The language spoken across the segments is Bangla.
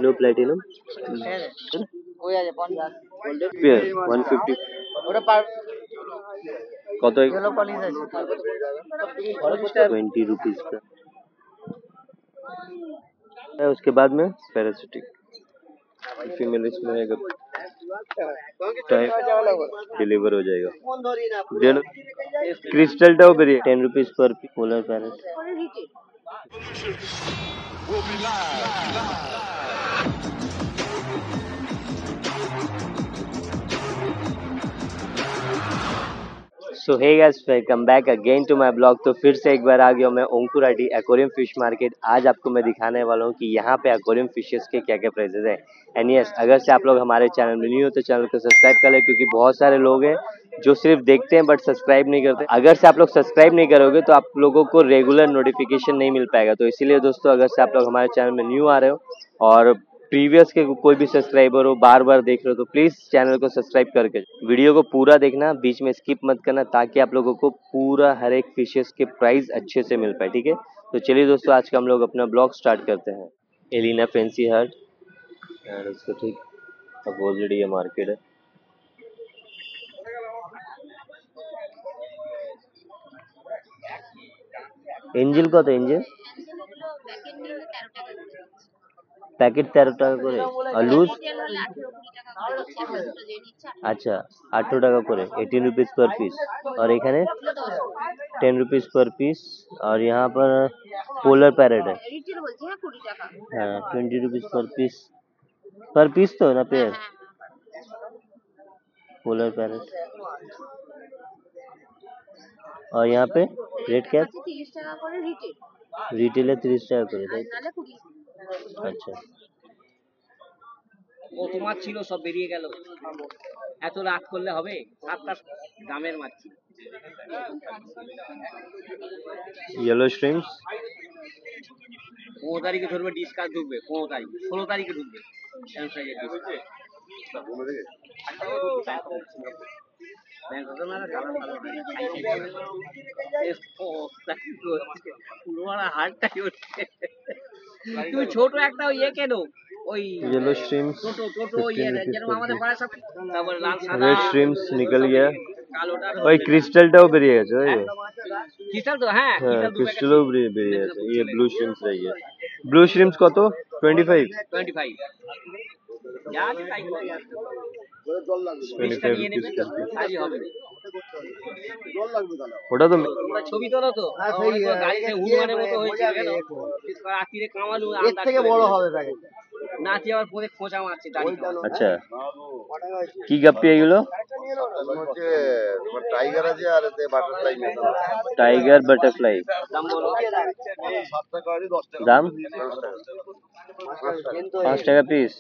नो प्लैटिनम पेयर 150 কত 20 रुपीस का है। उसके बाद में पैरासिटिक फीमेल इसमें टाइम डिलीवर हो जाएगा। क्रिस्टल टाও বেরিয়ে 10 rupees per polar parrot. So hey guys, welcome back again to my blog. तो फिर से एक बार आ गया मैं ओंकुराडी एक्वेरियम फिश मार्केट। आज आपको मैं दिखाने वाला हूँ कि यहाँ पे एक्वेरियम फिशेस के क्या क्या प्राइसेस हैं। एंड यस, अगर से आप लोग हमारे चैनल में न्यू हो तो चैनल को सब्सक्राइब कर ले, क्योंकि बहुत सारे लोग हैं जो सिर्फ देखते हैं बट सब्सक्राइब नहीं करते। अगर से आप लोग सब्सक्राइब नहीं करोगे तो आप लोगों को रेगुलर नोटिफिकेशन नहीं मिल पाएगा। तो इसीलिए दोस्तों, अगर से आप लोग हमारे चैनल में न्यू आ रहे हो और प्रीवियस के कोई भी सब्सक्राइबर हो, बार बार देख रहे हो, तो प्लीज चैनल को सब्सक्राइब करके वीडियो को पूरा देखना, बीच में स्किप मत करना, ताकि आप लोगों को पूरा हर एक फिशेस के प्राइस अच्छे से मिल पाए। ठीक है, तो चलिए दोस्तों, आज का हम लोग अपना ब्लॉग स्टार्ट करते हैं। एलिना फैंसी हार्ट एंड उसको ठीक अपोजिट ये मार्केट है। एंजल কত एंजल? पैकेट 13 টাকা করে আর লুজ अच्छा 18 টাকা করে 18 रुपीस पर पीस। और এখানে 10 रुपीस पर पीस। और यहाँ पर पोलर पैरेट है, हाँ 20 रुपीस पर पीस तो ना पेयर। Polar parrot. और यहाँ पे रेट क्या? रिटेल है 30 টাকা করে, তাই? আচ্ছা, ও তোমার ছিল সব বেরিয়ে গেল, এত রাত করলে হবে? 7টা দামের মাছ ছিল। येलो श्रिम्स 15 তারিখে ধরবে, ডিসকাস ঢুকবে 15 তারিখ, 16 তারিখে ঢুকবে। তুমি ছোট একটা ইয়ে কেন, ওই येलो श्रिम्स টোটো ইয়ে যেরকম আমাদের পাড়ার সব। তারপর লাল সাদা रेड श्रिम्स निकल गया। কালোটা ওই ক্রিস্টালটাও বেরিয়ে গেছে, ওই ক্রিস্টাল তো, হ্যাঁ হ্যাঁ ক্রিস্টালও বেরিয়ে গেছে। ये ब्लू श्रिम्स रही है। ब्लू श्रिम्स কত? 25 25 যা আছে তাই করে। 25 নিয়ে নেবে, সাইজ হবে। ওটা তো তোমরা ছবি তোলো তো, গাড়িতে হুড়মানের মতো হয়েছে কেন? রাত্রিরে কামালু এর থেকে বড় হবে প্যাকেট। নাচি আবার পরে খোঁচা মারছে দাঁড়িয়ে। আচ্ছা, কি গাপ্পি এগুলো? হচ্ছে তোমার টাইগার আছে আর এতে বাটারফ্লাই মেশানো। টাইগার বাটারফ্লাই দাম বলো। 7 টাকা আছে, 10 টাকা দাম 5 টাকা পিস।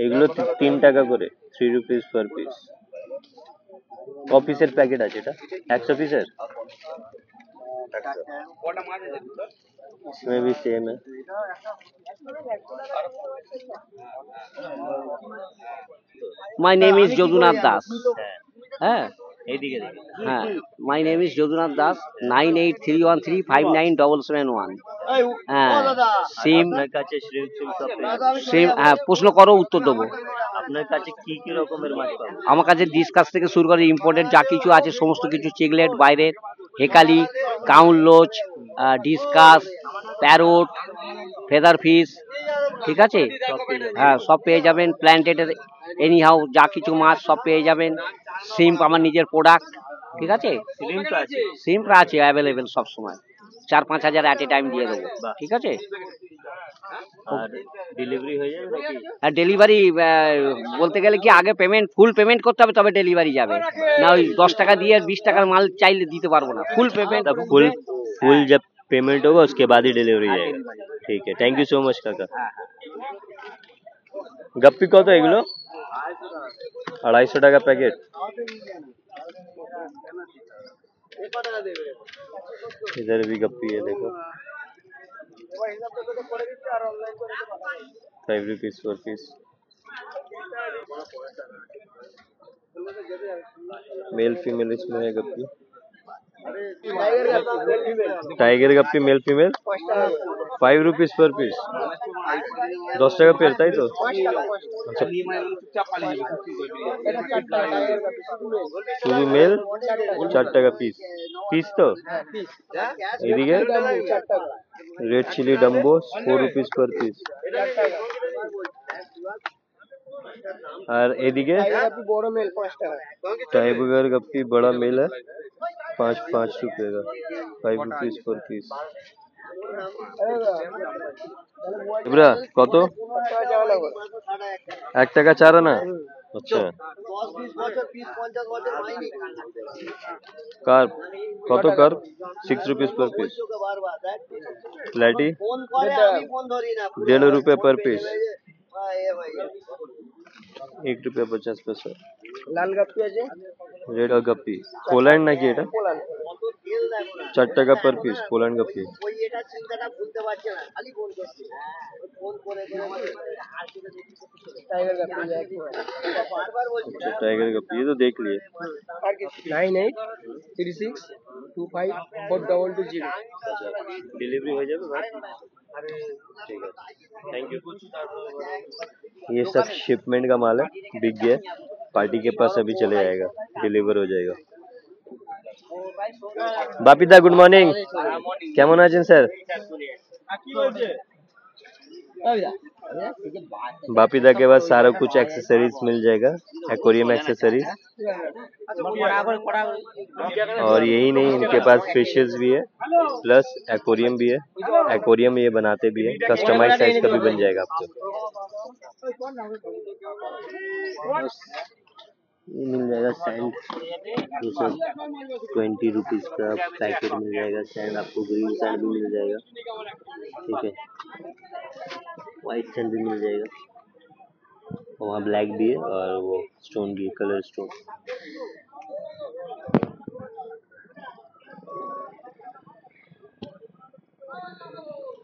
এগুলো 3 টাকা করে, 3 रुपीस पर পিস। ক পিসের প্যাকেট আছে এটা? 100 পিসের। কটা মাছ আছে? इसमें भी सेम है। My name is Jadunath Das. হ্যাঁ এইদিকে দেখি। হ্যাঁ, my name is Jadunath Das. 9831359771। হ্যাঁ, সিম আপনার কাছে শ্রিম্প সব সিম, হ্যাঁ প্রশ্ন করো, উত্তর দেবো। আপনার কাছে কি কি রকমের মাছ পাবেন? আমার কাছে ডিসকাস থেকে শুরু করে ইম্পোর্টেড যা কিছু আছে সমস্ত কিছু, চিগলেট বাইরের, হেকালি, কাউনলোচ, ডিসকাস, প্যারোট, ফেদার ফিশ, ঠিক আছে, হ্যাঁ সব পেয়ে যাবেন। প্ল্যান্টেডের এনি হাউ যা কিছু মাছ সব পেয়ে যাবেন। সিম্প আমার নিজের প্রোডাক্ট, ঠিক আছে। সিম্প আছে অ্যাভেলেবেল সব সময়, 4-5 হাজার অ্যাট এ টাইম দিয়ে দেবো, ঠিক আছে। আর ডেলিভারি হয়ে যাবে নাকি? আর ডেলিভারি বলতে গেলে কি, আগে পেমেন্ট, ফুল পেমেন্ট করতে হবে তবে ডেলিভারি যাবে। না ওই 10 টাকা দিয়ে 20 টাকার মাল চাইলে দিতে পারবো না। ফুল পেমেন্ট, फुल जब पेमेंट होगा उसके बाद ही डिलीवरी जाएगा। ठीक है, थैंक यू सो मच काका। गप्पी कत एगुलो? 250 টাকা প্যাকেট। इधर भी गप्पी है, देखो 5 rupees per piece. Mail female इसमें है guppy. Tiger guppy male female 5 rupees per piece 10 টাকা পেয়ার তাই তো আচ্ছা শুধু মেল 4 টাকা পিস পিস তো এদিকে red chili dumbo 4 rupees per piece और एदिके टाइगर गप्पी बड़ा मेल है 5 रुपए का 5 रुपीज पर पीस इब्रा কত 1 টাকা 4 আনা আচ্ছা कार्प কত कार्प 6 रुपीज पर पीस लाइटी 1.5 रुपए पर पीस 1 रुपया 50 पैसा लाल गप्पी আছে रेड गप्पी पोलैंड ना কি এটা 4 টাকা पर पीस पोलैंड गप्पी ওই এটা চিন্তাটা ভুলতে পারছে না খালি ফোন করছে ফোন করে टाइगर गप्पी बार-बार बोलছে टाइगर गप्पी ये तो देख लिए 9836254220 अच्छा डिलीवरी हो जाएगा भाई ठीक है थैंक यू ये सब शिपमेंट का माल है बिक गया पार्टी के पास अभी चले जाएगा डिलीवर हो जाएगा बापिदा गुड मॉर्निंग কেমন আছেন স্যার बापिदा के पास सारा कुछ एक्सेसरीज मिल जाएगा एक्वेरियम एक्सेसरीज और यही नहीं इनके पास फिशेस भी है प्लस एक्वेरियम भी है एक्वेरियम ये बनाते भी है कस्टमाइज साइज का भी बन जाएगा आपको ये मिल जाएगा सैंड 20 रुपीज का पैकेट मिल जाएगा सैंड आपको ग्रीन सैंड भी मिल जाएगा ठीक है व्हाइट सैंड भी मिल जाएगा वहाँ ब्लैक भी है और वो स्टोन भी colour stone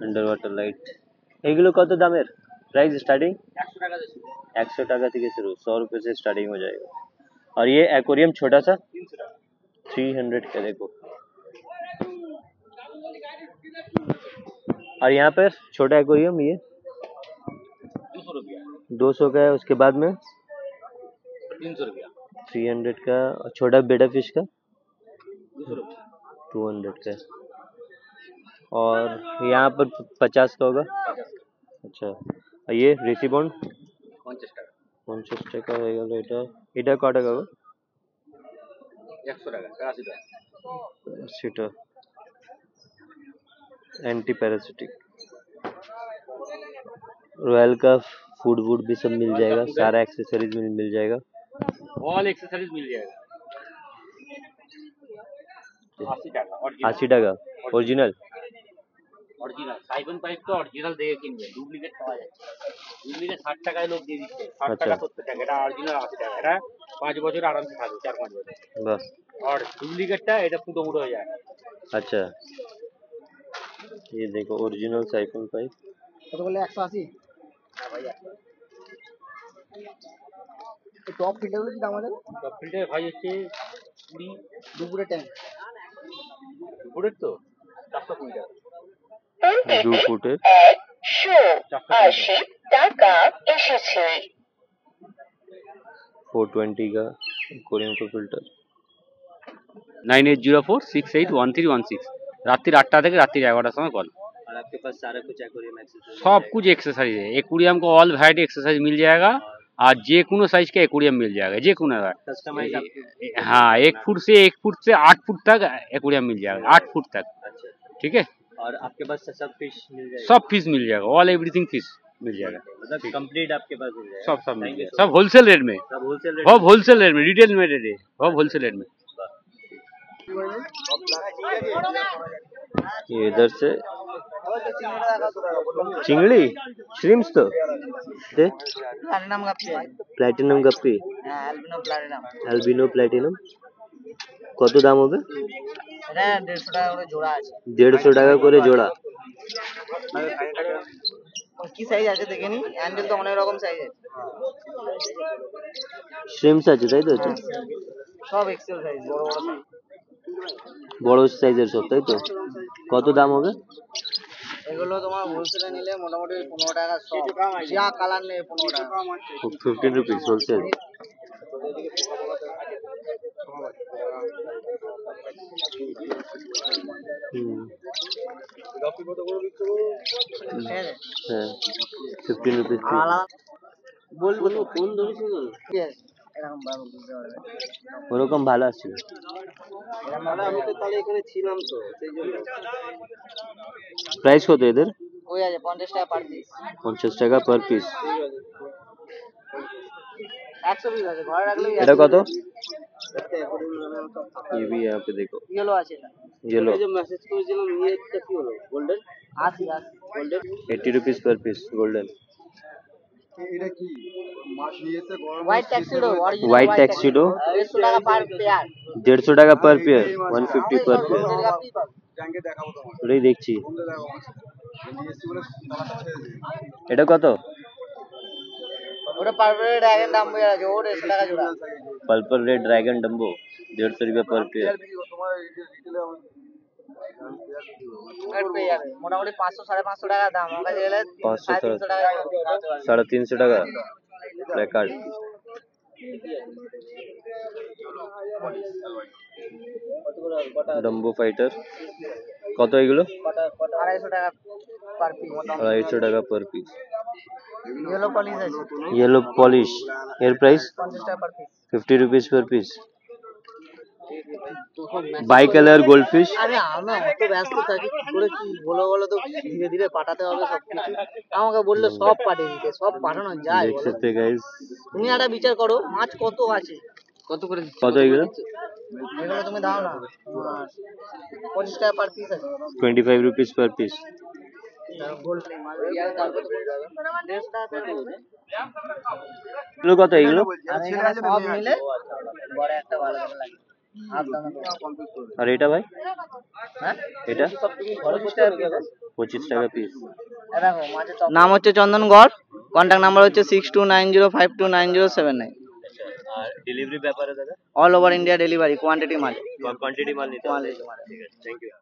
under water light এগুলো কত দামের प्राइस स्टार्टिंग 100 টাকা থেকে शुरू 100 रुपए से स्टार्टिंग हो जाएगा और ये एक्वेरियम छोटा सा 300 का देखो और यहाँ पर छोटा एक्वेरियम ये 200 का है उसके बाद में 300 रुपया 300 का छोटा बेटा फिश का 200 का और यहाँ पर 50 का होगा अच्छा और ये রেসিবন্ড 50 টাকা হয়ে গেল এটা এটা কত টাকা গো 100 টাকা 80 টাকা সেটা एंटी पैरासिटिक रॉयल का फूड वूड भी सब मिल जाएगा सारा एक्सेसरीज मिल जाएगा ऑल एक्सेसरीज मिल जाएगा 80 টাকা ओरिजिनल অরিজিনাল সাইফন পাইপ তো অরিজিনাল দেখে কিনবে ডুপ্লিকেট পাওয়া যায় ডুপ্লিকেট 60 টাকায় লোক দিয়ে দিচ্ছে 60 টাকা 70 টাকা এটা অরিজিনাল 80 টাকা এটা 5 বছর আরামসে থাকবে 4-5 বছর বাহ और डुप्लीकेटটা এটা ফুটো ফুটো হয়ে যায় अच्छा ये देखो ओरिजिनल साइफन पाइप কত বলে 180 হ্যাঁ ভাই টপ ফিল্টারগুলো কি দাম আছে টপ ফিল্টার ভাই হচ্ছে 20 দুপুরে ট্যাঙ্ক দুপুরের তো 420 টাকা 2 ফুটের 180 টাকা এসেছে 420 का कोरियन का फिल्टर 9804681316 রাত্রি 8টা থেকে রাত্রি 11টার সময় কল और आपके पास सारा कुछ एक्वेरियम एक्सेसरीज सब कुछ एक्सरसाइज है एक्वेरियम को ऑल वैरायटी एक्सरसाइज मिल जाएगा और जे कोनो साइज का एक्वेरियम मिल जाएगा जे कोनो कस्टमाइज हाँ 1 फुट से 8 फुट तक एक्वेरियम मिल जाएगा 8 फुट तक अच्छा ठीक है और आपके पास सब फिश मिल जाएगा सब फिश मिल जाएगा ऑल एवरीथिंग फिश मिल जाएगा मतलब कंप्लीट आपके पास मिल जाएगा सब मिल जाएगा सब होलसेल रेट में सब होलसेल रेट सब होलसेल रेट में रिटेल में रेट है सब होलसेल रेट में ये इधर से चिंगड़ी श्रिम्स तो दे প্লাটিনাম গাপ্পি অ্যালবিনো প্লাটিনাম কত দাম হবে এটা 150 টাকা করে জোড়া আছে 150 টাকা করে জোড়া কি সাইজ আছে দেখে নি অ্যাঞ্জেল তো অনেক রকম সাইজ আছে শ্রিম্স আছে তাই তো সব এক্সেল সাইজ বড় বড় সাইজ বড় সাইজের সব তাই তো কত দাম হবে এগুলো তোমার হোলসেলে নিলে মোটামুটি 15 টাকা সব, যা কালার নেই 15 টাকা। 15 রুপিস হোলসেল। হ্যাঁ 15 রুপিস। বলবো তো কোন ধরে ছিল এরকম ভাবে বুঝতে পারবে। ওরকম ভালো আসছিল। আমি তো তাহলে এখানে ছিলাম তো সেই জন্য। প্রাইস কত এদের? ওই আছে 50 টাকা পার পিস। 50 টাকা পার পিস। 100 পিস আছে ঘরে রাখলে। এটা কত? ये भी यहाँ पे देखो ইয়েলো আছে এটা। येलो এই যে মেসেজ করেছিলাম ইয়েটা কি হলো? Golden 80 golden 80 rupees per piece golden. এটা কি মাছ নিয়েছে গরম white tuxedo original white tuxedo 150 টাকা পার পেয়ার। 150 টাকা पर पेयर 150 पर पेयर। ট্যাঙ্কে দেখাবো তোমার ওটাই দেখছি। বন্ধে দেখাবো নিয়েছি বলে তালাটা ছেড়ে দিই। এটা কত? ওটা পার পেয়ার ড্রাগন দাম বের আছে ওর 100 টাকা জোড়া। पर्पल रेड ड्रैगन डम्बो 150 रुपया पर पेयर। তোমার রিটেলে রেট পেয়ে যাবে মোটামুটি 500 550 টাকা দাম। ওর কাছে গেলে 500 350 টাকা 350 টাকা প্ল্যাকার্ড। डम्बो फाइटर কত এগুলো? 250 টাকা পার পিস। 250 টাকা पर पीस। ইয়েলো পলিশ আছে येलो पॉलिश एयर प्राइस 50 টাকা per piece. 50 rupees per piece. Bicolour goldfish আরে আমরা অত ব্যস্ত থাকি কি করে কি বলো বলো তো ধীরে ধীরে পাঠাতে হবে সব কিছু। আমাকে বললে সব পাঠিয়ে দিতে, সব পাঠানো যায় देख বলো? सकते हैं गाइस। তুমি একটা বিচার করো মাছ কত আছে কত করে কত এগুলো? এগুলো তুমি দাও না তোমার 25 টাকা পার পিস আছে। 25 रुपीस पर पीस। গোল্ড মাছ ইয়ার তারপর তো বলতে হবে 150 টাকা পেয়ে যাবে। এগুলো কত এগুলো? আর এখানে সব মিলে বড় একটা ভালো করে লাগে হাত দানা আর এটা ভাই? হ্যাঁ এটা 25 টাকা পিস আছে। 25 টাকা পিস। দেখো মাছের নাম হচ্ছে চন্দনগড়, কন্টাক্ট নাম্বার হচ্ছে 6290529079। আর ডেলিভারি ব্যাপারে দাদা? All over India delivery, quantity মাল। কোয়ান্টিটি মাল নিতে হবে। ঠিক আছে, থ্যাংক ইউ।